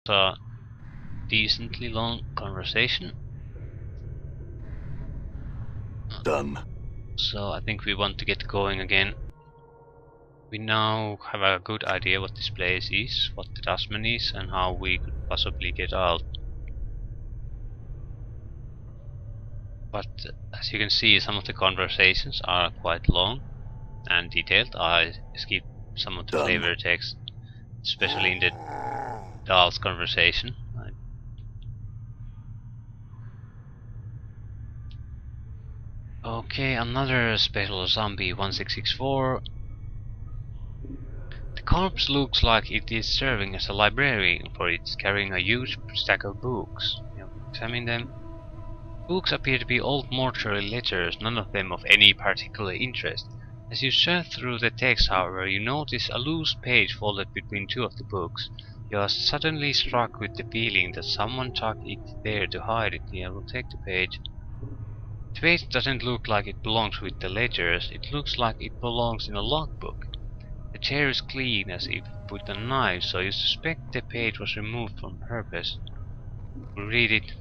a decently long conversation. Done. So I think we want to get going again. We now have a good idea what this place is, what the Tasman is, and how we could possibly get out. But as you can see, some of the conversations are quite long and detailed. I skipped some of the Done. flavor text, especially in the doll's conversation. Okay, another special zombie 1664. The corpse looks like it is serving as a librarian, for it's carrying a huge stack of books. Examine them. Books appear to be old mortuary letters, none of them of any particular interest. As you surf through the text, however, you notice a loose page folded between two of the books. You are suddenly struck with the feeling that someone tucked it there to hide it. Yeah, we'll take the page. The page doesn't look like it belongs with the letters, it looks like it belongs in a logbook. The chair is clean as if with a knife, so you suspect the page was removed on purpose. You read it.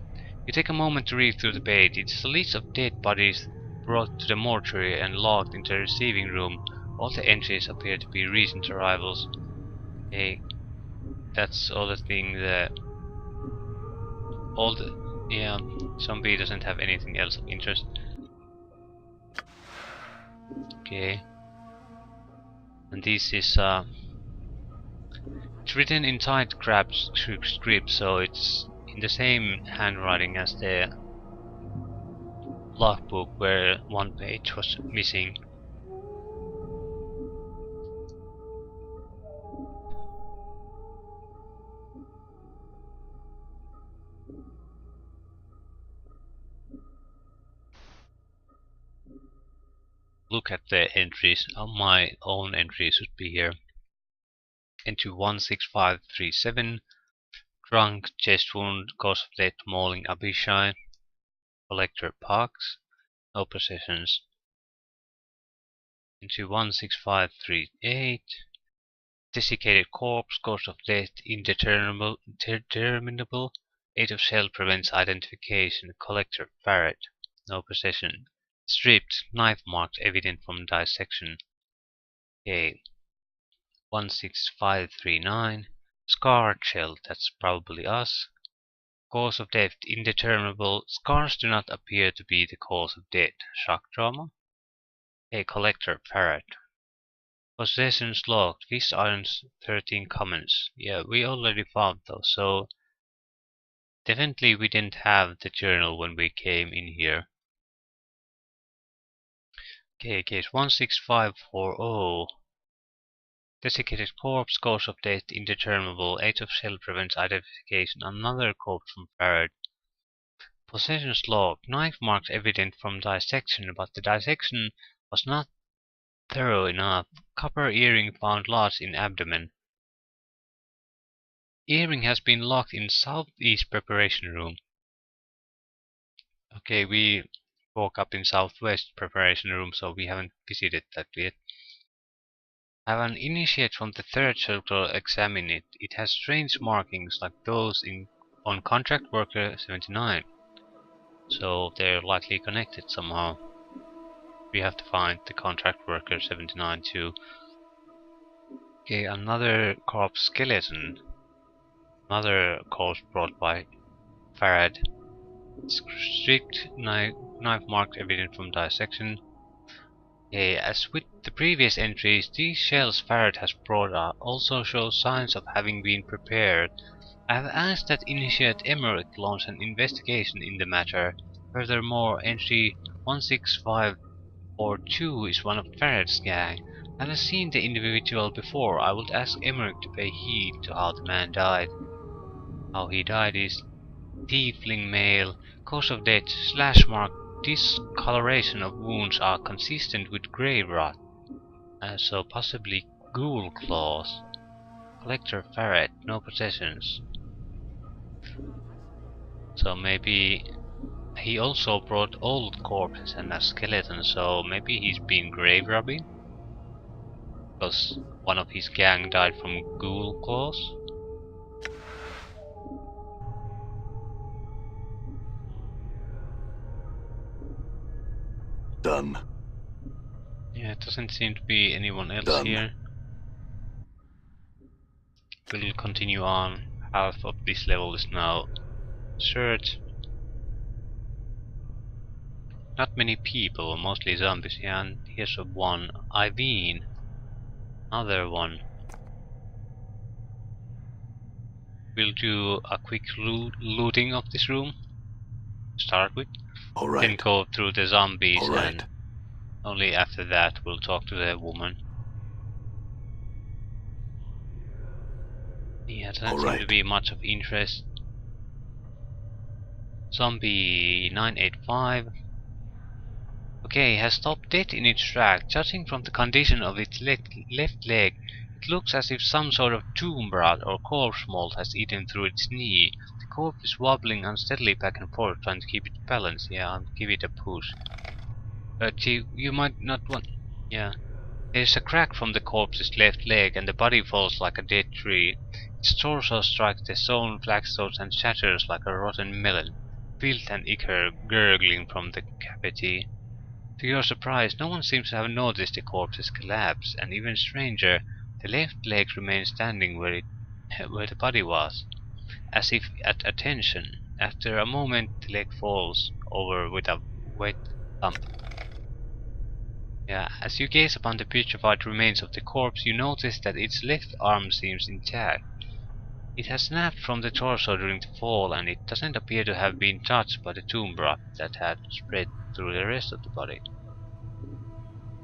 You take a moment to read through the page. It's a list of dead bodies brought to the mortuary and locked into the receiving room. All the entries appear to be recent arrivals. Okay, that's all the thing that... Yeah, zombie doesn't have anything else of interest. Okay. And this is it's written in tight crab script, so it's in the same handwriting as the logbook where one page was missing. Look at the entries. My own entries should be here. Entry 16537. Drunk, chest wound, cause of death, mauling Abishai. Collector Parks. No possessions. Entry 16538. Desiccated corpse, cause of death, indeterminable. 8 of shell prevents identification. Collector Farrett. No possession. Stripped, knife marks evident from dissection. Okay. 16539. Scarred shell, that's probably us. Cause of death indeterminable. Scars do not appear to be the cause of death. Shock trauma. A collector parrot. Possessions logged. Fish irons 13 comments. Yeah, we already found those, so definitely we didn't have the journal when we came in here. Okay, case 16540. Desiccated corpse, cause of death indeterminable, 8 of shell prevents identification, another corpse from Farad. Possessions logged, knife marks evident from dissection, but the dissection was not thorough enough. Copper earring found lodged in abdomen. Earring has been locked in southeast preparation room. Okay, we woke up in southwest preparation room, so we haven't visited that yet. Have an initiate from the third circle examine it. It has strange markings like those on contract worker 79. So they're likely connected somehow. We have to find the contract worker 79 too. Okay, another corpse skeleton. Another corpse brought by Farad. Stripped, knife marks evident from dissection. As with the previous entries, these shells Farad has brought up also show signs of having been prepared. I have asked that Initiate Emmerich launch an investigation in the matter. Furthermore, entry 16542 is one of Farad's gang. I have seen the individual before. I would ask Emmerich to pay heed to how the man died. How he died is tiefling male, cause of death, slash mark, discoloration of wounds are consistent with grave rot, so possibly ghoul claws. Collector Farrett, no possessions. So maybe he also brought old corpses and a skeleton, so maybe he's been grave robbing? Because one of his gang died from ghoul claws? Done. Yeah, it doesn't seem to be anyone else Done. here. We'll continue on. Half of this level is now searched. Not many people, mostly zombies. Yeah, and here's one. Iveen. Another one. We'll do a quick looting of this room. Start with. All Then right. go through the zombies All right. and only after that we'll talk to the woman. Yeah, doesn't All seem to right. be much of interest. Zombie 985. Okay, has stopped dead in its track. Judging from the condition of its left leg, it looks as if some sort of tomb rat or corpse mold has eaten through its knee. The corpse is wobbling unsteadily back and forth, trying to keep it balanced. Yeah, I'll give it a push. But you might not want... Yeah. There's a crack from the corpse's left leg, and the body falls like a dead tree. Its torso strikes the stone flagstones and shatters like a rotten melon. Filth and ichor gurgling from the cavity. To your surprise, no one seems to have noticed the corpse's collapse, and even stranger, the left leg remains standing where the body was, as if at attention. After a moment, the leg falls over with a wet thump. Yeah, as you gaze upon the putrefied remains of the corpse, you notice that its left arm seems intact. It has snapped from the torso during the fall, and it doesn't appear to have been touched by the tomb rot that had spread through the rest of the body.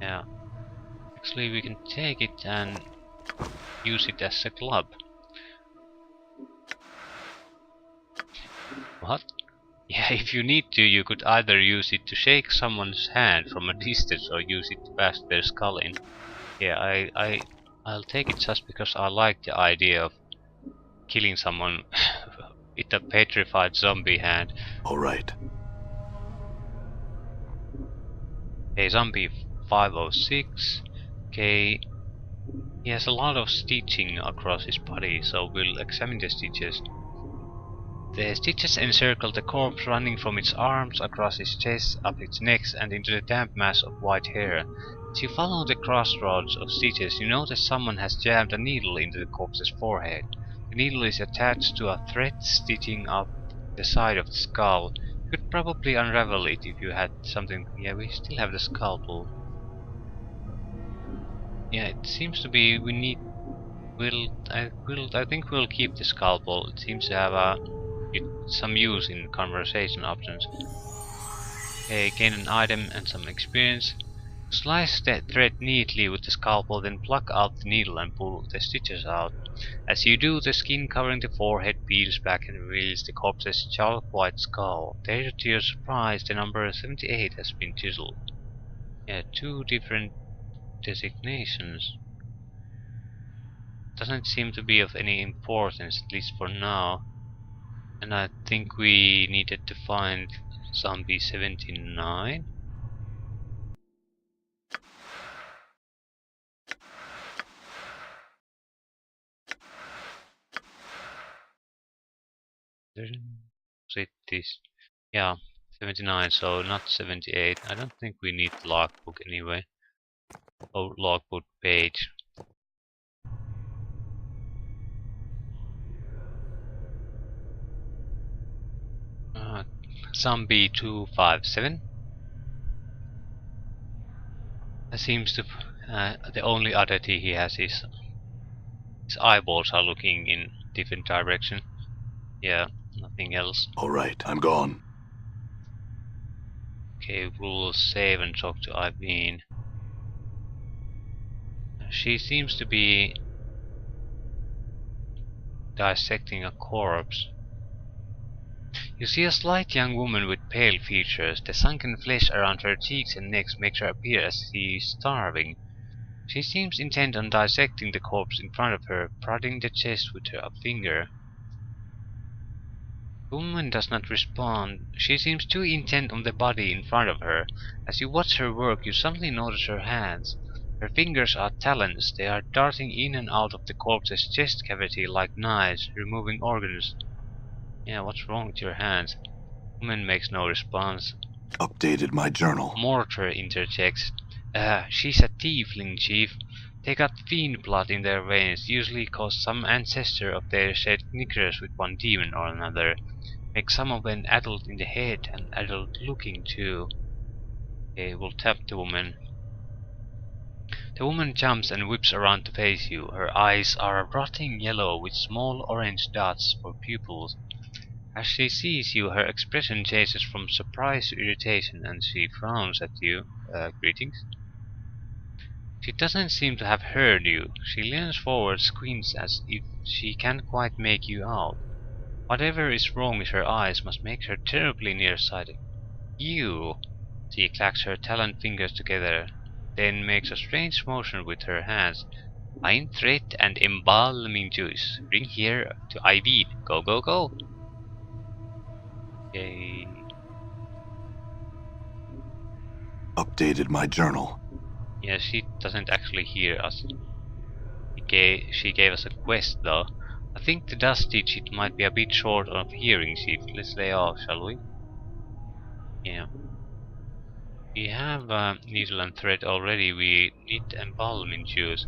Yeah, actually we can take it and use it as a club. What? Yeah, if you need to, you could either use it to shake someone's hand from a distance or use it to bash their skull in. Yeah, I'll take it just because I like the idea of killing someone with a petrified zombie hand. All right. Okay, zombie 506. Okay, he has a lot of stitching across his body, so we'll examine the stitches. The stitches encircle the corpse, running from its arms, across its chest, up its neck, and into the damp mass of white hair. As you follow the crossroads of stitches, you notice someone has jammed a needle into the corpse's forehead. The needle is attached to a thread sticking up the side of the skull. You could probably unravel it if you had something. Yeah, we still have the scalpel. Yeah, it seems to be we need. I think we'll keep the scalpel. It seems to have some use in conversation options. Okay, gain an item and some experience. Slice the thread neatly with the scalpel, then pluck out the needle and pull the stitches out. As you do, the skin covering the forehead peels back and reveals the corpse's chalk white skull. There, to your surprise, the number 78 has been chiseled. Yeah, two different designations. Doesn't seem to be of any importance, at least for now. And I think we needed to find zombie 79. Was it this? Yeah, 79, so not 78. I don't think we need the logbook anyway. Oh, logbook page. Zombie 257. That seems to... the only oddity he has is his eyeballs are looking in different direction. Yeah, nothing else. All right. I'm gone. Okay, we'll save and talk to Iveen. She seems to be dissecting a corpse. You see a slight young woman with pale features. The sunken flesh around her cheeks and neck makes her appear as she is starving. She seems intent on dissecting the corpse in front of her, prodding the chest with her finger. The woman does not respond. She seems too intent on the body in front of her. As you watch her work, you suddenly notice her hands. Her fingers are talons. They are darting in and out of the corpse's chest cavity like knives, removing organs. Yeah, what's wrong with your hands? Woman makes no response. Updated my journal. Mortar interjects. She's a tiefling, Chief. They got fiend blood in their veins, usually cause some ancestor of theirs shed knickers with one demon or another. Make some of an adult in the head and adult looking too. Okay, we'll tap the woman. The woman jumps and whips around to face you. Her eyes are a rotting yellow with small orange dots for pupils. As she sees you, her expression changes from surprise to irritation and she frowns at you. Greetings? She doesn't seem to have heard you. She leans forward, squints as if she can't quite make you out. Whatever is wrong with her eyes must make her terribly nearsighted. You! She clacks her taloned fingers together, then makes a strange motion with her hands. Find thread and embalming juice. Bring here to Ivy. Go, go, go! Okay. Updated my journal. Yeah, she doesn't actually hear us. She gave us a quest though. I think the dust digit might be a bit short of hearing shift. Let's lay off, shall we? Yeah. We have needle and thread already. We need embalming juice.